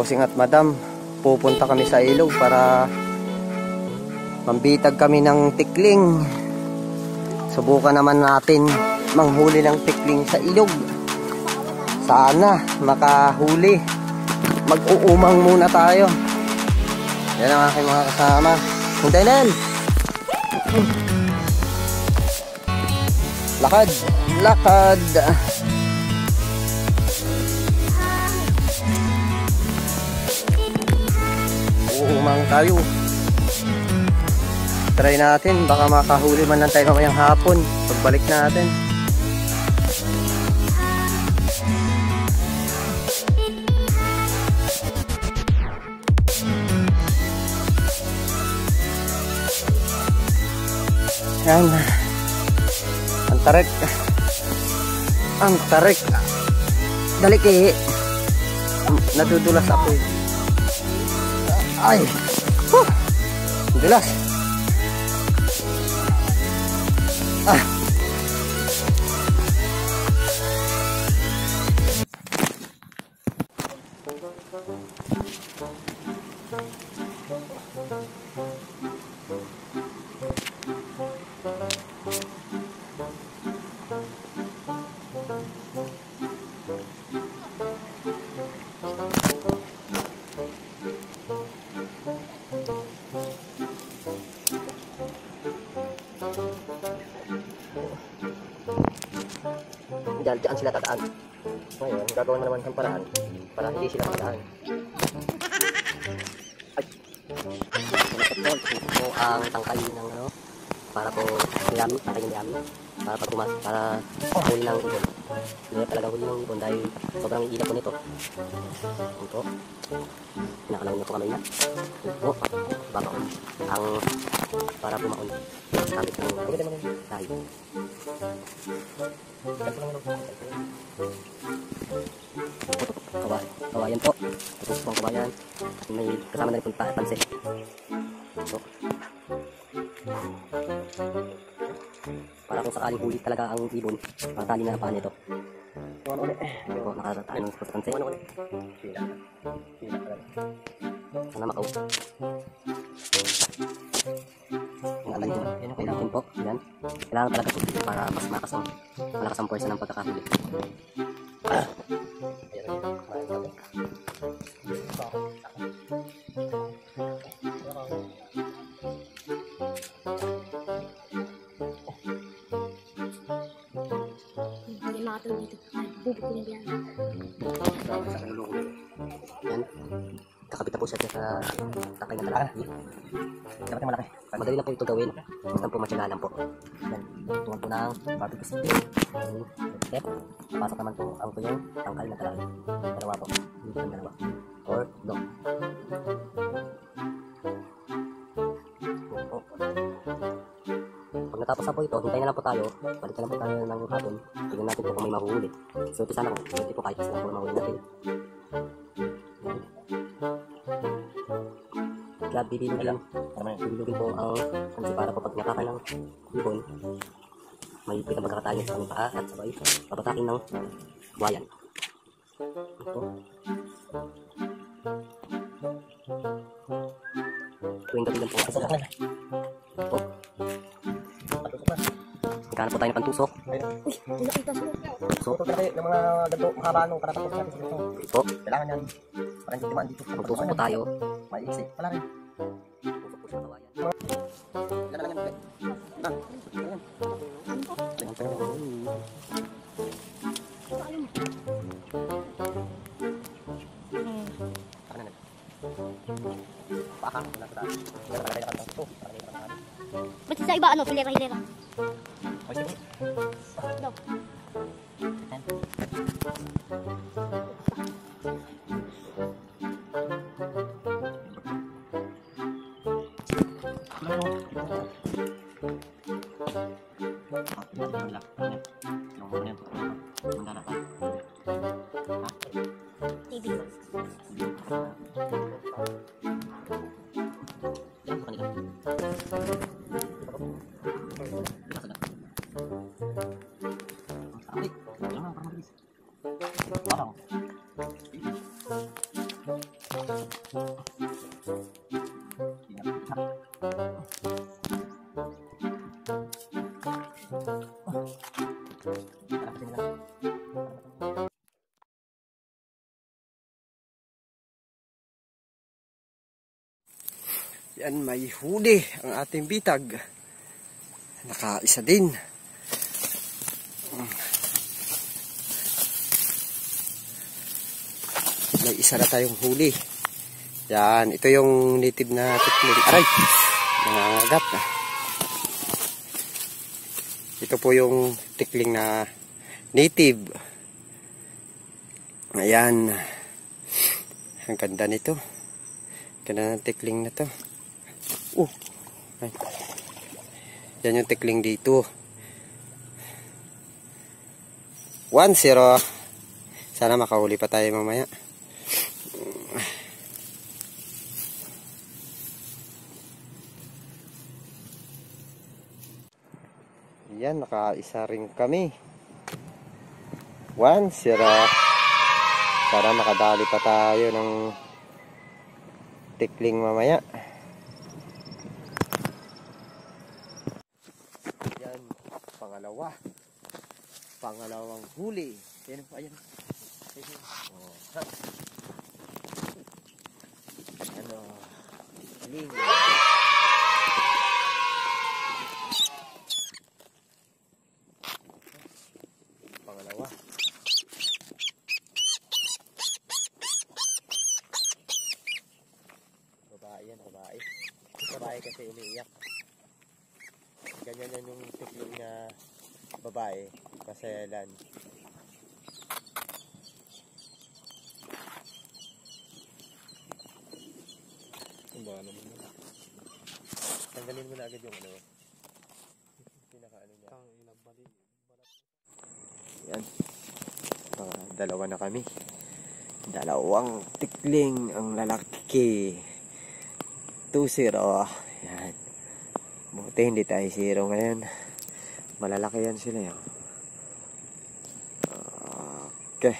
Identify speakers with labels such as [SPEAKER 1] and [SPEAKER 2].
[SPEAKER 1] Bossing at Madam, pupunta kami sa ilog para mambitag kami ng tikling. Subukan naman natin manghuli ng tikling sa ilog. Sana makahuli. Mag-uumang muna tayo. Yan ang aking mga kasama. Hintay na yan. Lakad. Lakad. Uumang tayo. Try natin. Baka makahuli man lang tayo mamayang hapon. Pagbalik natin. Yan. Ang tarik. Ang tarik. Dalik eh. Nadudulas ako eh. Ay. Dulas. Ah. Diyan sila tataan. Ngayon, gagawin mo naman ng paraan para hindi sila tataan. Ay! Ito ang tangkay ng ano, para po niyami, tangkay yung niyami. Para pag pumas, para huli ng ibon. Hindi talaga huli ng ibon dahil sobrang iilap po nito. Ito. Pinakalaw niyo po kamay na. Ito. Babaon. Ang para pumaon. Kapit ng tayo. Kawayan po. Tapos pong kawayan. May kasama na rin pong pansit. So, para kung sakaling huli talaga ang ibon, matali na ang paan nito. Pero nakatataan po sa pansit. Sana makaw. Yan po. Yan. Kailangan talaga po para mas malakas ang puwersa ng pagkakahuli. Yan. Kakabit na po siya sa takay na talaga. Dapat malaki. Madali lang po ito gawin. Basta po masyagalan po. Yan. Tungan po ng barbecue stick. Step. Pasok naman po ang tuyong tangkal na talaga. Dalawa po. Dito ang dalawa. Or dog. Pag natapos na po ito, hintayin na lang po tayo. Balik na lang po tayo ng hapon. Tignan natin po kung may mahuhuli. So ito sana po. Ito po kahit isa lang po mahuli natin. Kaya bibilugin po ang kansi para po pag nakakan ng ibon, may pitang pagkakatayin sa aming paa at sabay papatakin ng buhayan. Ito. Tuwing gabi lang po kasi sila. Ito. Magkano po tayo ng pantusok? Tusok. Yung mga ganito mahaba nung karatapos natin sa ito. Ito. Kailangan yan. Parang hindi naman dito. Magtusok po tayo. May iksi. Wala rin. Tusok po siya kawayan. Ilan na lang yan.
[SPEAKER 2] Ba't sa iba ano? Hilera-hilera. Daw.
[SPEAKER 3] Yan, may huli ang ating bitag. Nakaisa din. May isa na tayong huli. Yan, ito yung native na tikling. Aray! Nangangagat. Ito po yung tikling na native. Ayan. Ang ganda nito. Ganda ng tikling na to. Ay. Yan yung tikling dito. 1-0. Sana makahuli pa tayo mamaya. Yan, nakaisa rin kami. 1-0. Sana makadali pa tayo ng tikling mamaya. Yan, pangalawang huli. Yan po, ayan. Oh. Ano, ling. Pangalawa. Babae yan, babae. Babae kasi umiiyak. Ganyan yan yung tikling na babae. Pasayalan. Tanggalin mo na agad yung ano. Pinaka-ano niya. Yan. Dalawa na kami. Dalawang tikling ang lalaki. 2-0. Yan. Buti hindi tayo 0 ngayon. Malalaki yan sila. Okay.